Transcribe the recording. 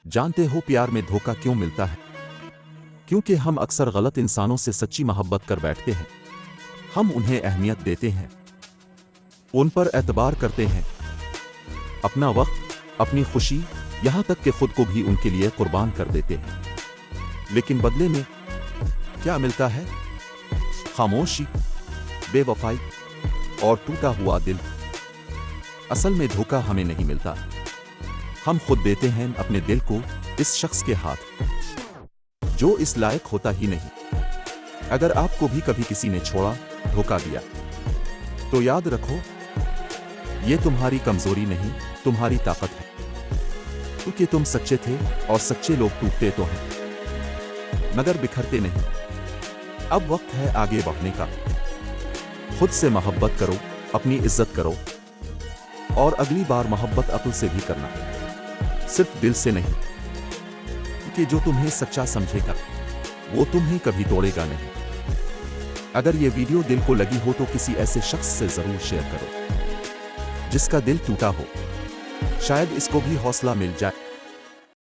जानते हो प्यार में धोखा क्यों मिलता है? क्योंकि हम अक्सर गलत इंसानों से सच्ची मोहब्बत कर बैठते हैं। हम उन्हें अहमियत देते हैं, उन पर एतबार करते हैं, अपना वक्त, अपनी खुशी, यहां तक कि खुद को भी उनके लिए कुर्बान कर देते हैं। लेकिन बदले में क्या मिलता है? खामोशी, बेवफाई और टूटा हुआ दिल। असल में धोखा हमें नहीं मिलता, हम खुद देते हैं अपने दिल को इस शख्स के हाथ जो इस लायक होता ही नहीं। अगर आपको भी कभी किसी ने छोड़ा, धोखा दिया, तो याद रखो, ये तुम्हारी कमजोरी नहीं, तुम्हारी ताकत है। क्योंकि तुम सच्चे थे और सच्चे लोग टूटते तो हैं मगर बिखरते नहीं। अब वक्त है आगे बढ़ने का। खुद से मोहब्बत करो, अपनी इज्जत करो और अगली बार मोहब्बत अक्ल से भी करना, सिर्फ दिल से नहीं। कि जो तुम्हें सच्चा समझेगा वो तुम्हें कभी तोड़ेगा नहीं। अगर ये वीडियो दिल को लगी हो तो किसी ऐसे शख्स से जरूर शेयर करो जिसका दिल टूटा हो, शायद इसको भी हौसला मिल जाए।